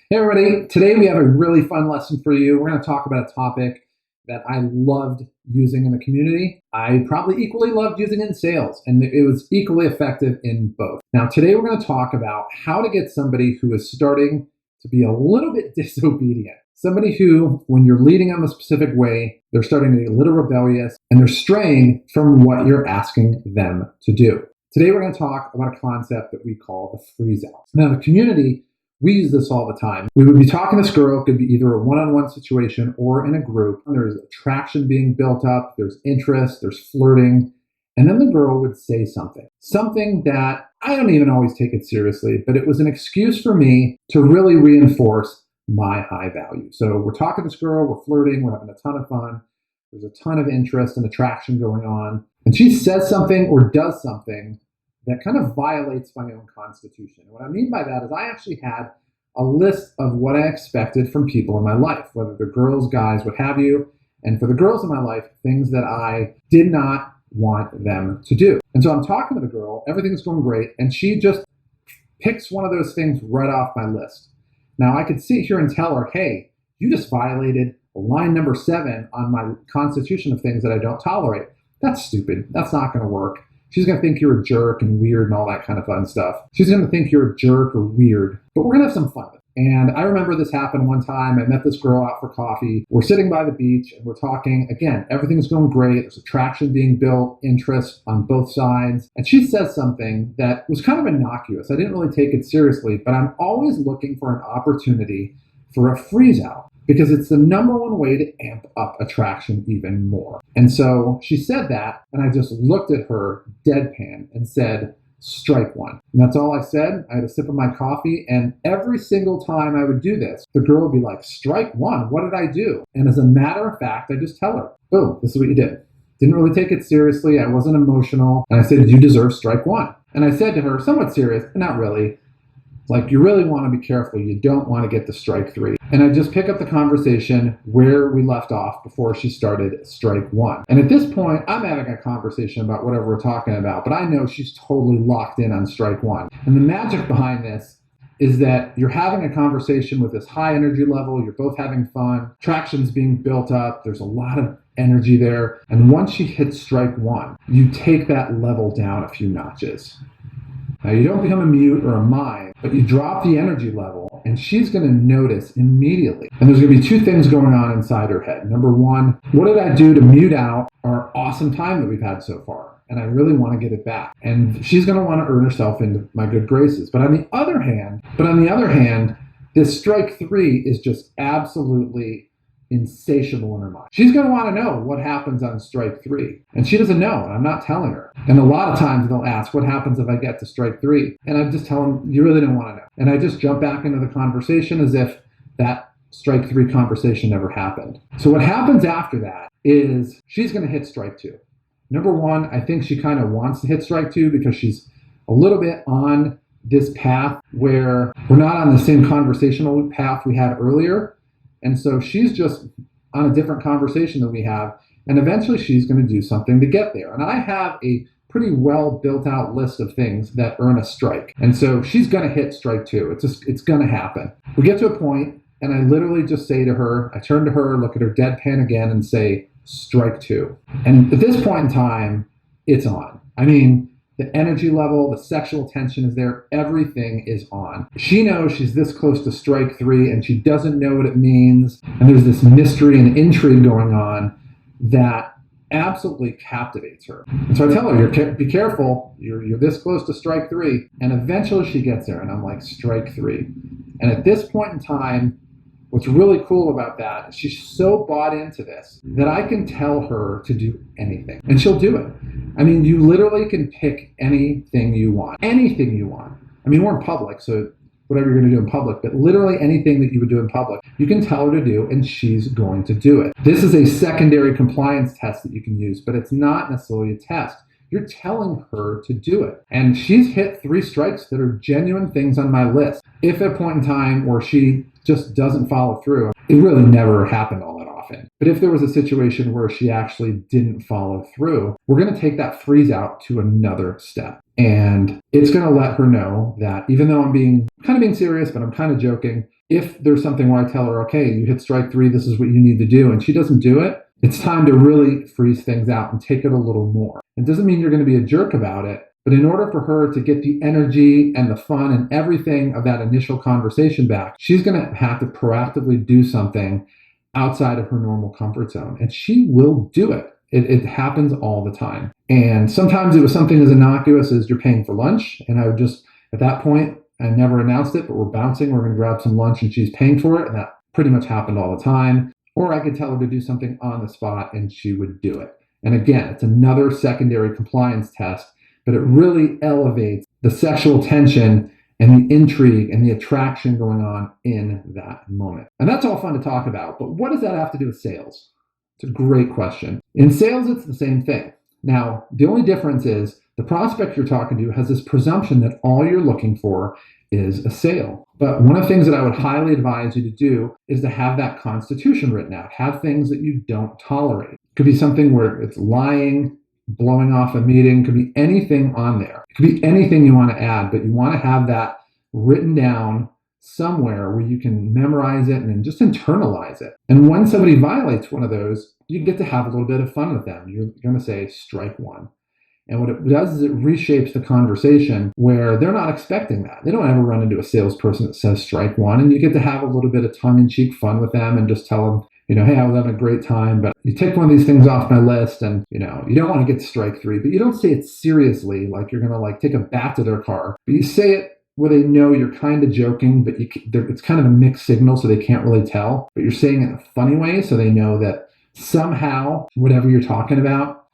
Hey everybody, today we have a really fun lesson for you. We're going to talk about a topic that I loved using in the community. I probably equally loved using it in sales, and it was equally effective in both. Now today we're going to talk about how to get somebody who is starting to be a little bit disobedient. Somebody who, when you're leading them a specific way, they're starting to get a little rebellious and they're straying from what you're asking them to do. Today we're going to talk about a concept that we call the freeze out. Now the community, we use this all the time. We would be talking to this girl. It could be either a one-on-one situation or in a group. There's attraction being built up. There's interest. There's flirting. And then the girl would say something that I don't even always take it seriously, but it was an excuse for me to really reinforce my high value. So we're talking to this girl. We're flirting. We're having a ton of fun. There's a ton of interest and attraction going on. And she says something or does something that kind of violates my own constitution. And what I mean by that is I actually had a list of what I expected from people in my life, whether they're girls, guys, what have you. And for the girls in my life, things that I did not want them to do. And so I'm talking to the girl, everything's going great, and she just picks one of those things right off my list. Now I could sit here and tell her, hey, you just violated line number 7 on my constitution of things that I don't tolerate. That's stupid. That's not going to work. She's going to think you're a jerk and weird and all that kind of fun stuff. She's going to think you're a jerk or weird, but we're going to have some fun with it. And I remember this happened one time. I met this girl out for coffee. We're sitting by the beach and we're talking. Again, everything's going great. There's attraction being built, interest on both sides. And she says something that was kind of innocuous. I didn't really take it seriously, but I'm always looking for an opportunity for a freeze out, because it's the number one way to amp up attraction even more. And so she said that, and I just looked at her deadpan and said, strike one. And that's all I said. I had a sip of my coffee, and every single time I would do this, the girl would be like, strike one, what did I do? And as a matter of fact, I just tell her, boom, this is what you did. Didn't really take it seriously. I wasn't emotional. And I said, you deserve strike one. And I said to her, somewhat serious, but not really, like, you really want to be careful. You don't want to get to strike 3. And I just pick up the conversation where we left off before she started strike 1. And at this point, I'm having a conversation about whatever we're talking about, but I know she's totally locked in on strike 1. And the magic behind this is that you're having a conversation with this high energy level. You're both having fun. Traction's being built up. There's a lot of energy there. And once she hits strike 1, you take that level down a few notches. Now, you don't become a mute or a mime, but you drop the energy level, and she's going to notice immediately. And there's going to be 2 things going on inside her head. Number 1, what did I do to mute out our awesome time that we've had so far? And I really want to get it back. And she's going to want to earn herself into my good graces. But on the other hand, this strike 3 is just absolutely insatiable in her mind. She's going to want to know what happens on strike 3. And she doesn't know, and I'm not telling her. And a lot of times they'll ask, what happens if I get to strike 3? And I just tell them, you really don't want to know. And I just jump back into the conversation as if that strike 3 conversation never happened. So what happens after that is she's going to hit strike 2. Number 1, I think she kind of wants to hit strike 2 because she's a little bit on this path where we're not on the same conversational path we had earlier. And so she's just on a different conversation that we have, and eventually she's going to do something to get there. And I have a pretty well built out list of things that earn a strike. And so she's going to hit strike 2. It's going to happen. We get to a point, and I literally just say to her, I turn to her, look at her deadpan again, and say, strike 2. And at this point in time, it's on. I mean, the energy level, the sexual tension is there. Everything is on. She knows she's this close to strike 3, and she doesn't know what it means. And there's this mystery and intrigue going on that absolutely captivates her. And so I tell her, be careful. You're this close to strike 3. And eventually she gets there, and I'm like, strike 3. And at this point in time, what's really cool about that is she's so bought into this that I can tell her to do anything, and she'll do it. I mean, you literally can pick anything you want. Anything you want. I mean, we're in public, so whatever you're going to do in public, but literally anything that you would do in public, you can tell her to do, and she's going to do it. This is a secondary compliance test that you can use, but it's not necessarily a test. You're telling her to do it. And she's hit 3 strikes that are genuine things on my list. If at a point in time where she just doesn't follow through, it really never happened all that often. often. But if there was a situation where she actually didn't follow through, we're going to take that freeze out to another step. And it's going to let her know that even though I'm being serious, but I'm kind of joking, if there's something where I tell her, okay, you hit strike 3, this is what you need to do, and she doesn't do it, it's time to really freeze things out and take it a little more. It doesn't mean you're going to be a jerk about it, but in order for her to get the energy and the fun and everything of that initial conversation back, she's going to have to proactively do something outside of her normal comfort zone. And she will do it. It happens all the time. And sometimes it was something as innocuous as you're paying for lunch. And I would just, at that point, I never announced it, but we're bouncing. We're going to grab some lunch and she's paying for it. And that pretty much happened all the time. Or I could tell her to do something on the spot and she would do it. And again, it's another secondary compliance test, but it really elevates the sexual tension and the intrigue and the attraction going on in that moment. And that's all fun to talk about, but what does that have to do with sales? It's a great question. In sales, it's the same thing. Now, the only difference is the prospect you're talking to has this presumption that all you're looking for is a sale. But one of the things that I would highly advise you to do is to have that constitution written out. Have things that you don't tolerate. It could be something where it's lying, blowing off a meeting, could be anything on there. It could be anything you want to add, but you want to have that written down somewhere where you can memorize it and then just internalize it. And when somebody violates one of those, you get to have a little bit of fun with them. You're going to say strike 1. And what it does is it reshapes the conversation where they're not expecting that. They don't ever run into a salesperson that says strike 1, and you get to have a little bit of tongue-in-cheek fun with them and just tell them, hey, I was having a great time, but you take one of these things off my list and, you don't want to get to strike 3, but you don't say it seriously, like you're going to take a bat to their car, but you say it where they know you're kind of joking, but it's kind of a mixed signal so they can't really tell, but you're saying it in a funny way so they know that somehow whatever you're talking about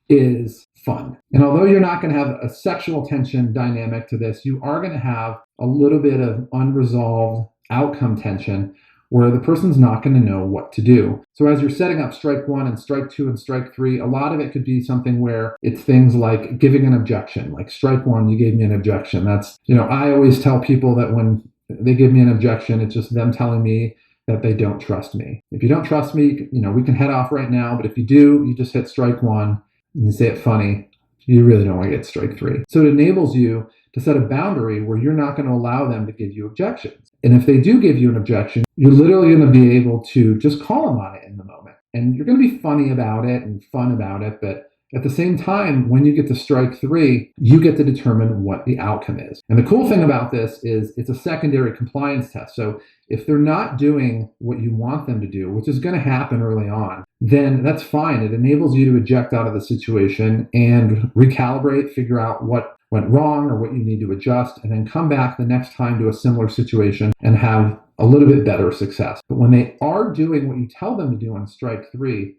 is fun. And although you're not going to have a sexual tension dynamic to this, you are going to have a little bit of unresolved outcome tension where the person's not going to know what to do. So as you're setting up strike 1 and strike 2 and strike 3, a lot of it could be something where it's things like giving an objection, like strike 1, you gave me an objection. That's, I always tell people that when they give me an objection, it's just them telling me that they don't trust me. If you don't trust me, we can head off right now, but if you do, you just hit strike 1 and you say it funny, you really don't want to get strike 3. So it enables you to set a boundary where you're not going to allow them to give you objections. And if they do give you an objection, you're literally going to be able to just call them on it in the moment. And you're going to be funny about it and fun about it, but at the same time, when you get to strike 3, you get to determine what the outcome is. And the cool thing about this is it's a secondary compliance test. So if they're not doing what you want them to do, which is going to happen early on, then that's fine. It enables you to eject out of the situation and recalibrate, figure out what went wrong or what you need to adjust, and then come back the next time to a similar situation and have a little bit better success. But when they are doing what you tell them to do on strike 3,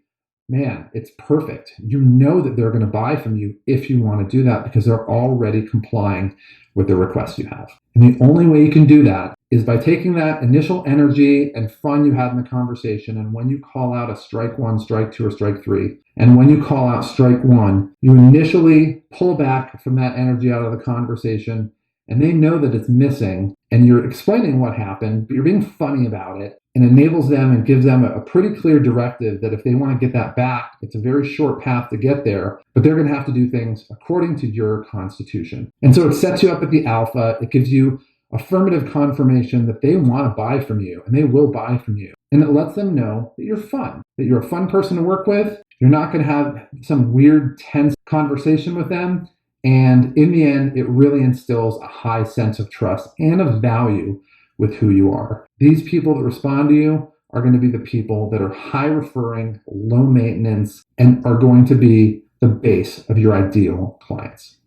man, it's perfect. You know that they're going to buy from you if you want to do that because they're already complying with the request you have. And the only way you can do that is by taking that initial energy and fun you had in the conversation, and when you call out a strike 1, strike 2, or strike 3, and when you call out strike 1, you initially pull back from that energy out of the conversation, and they know that it's missing, and you're explaining what happened, but you're being funny about it, and enables them and gives them a pretty clear directive that if they want to get that back, it's a very short path to get there, but they're going to have to do things according to your constitution. And so it sets you up at the alpha. It gives you affirmative confirmation that they want to buy from you, and they will buy from you. And it lets them know that you're fun, that you're a fun person to work with. You're not going to have some weird, tense conversation with them. And in the end, it really instills a high sense of trust and of value with who you are. These people that respond to you are going to be the people that are high referring, low maintenance, and are going to be the base of your ideal clients.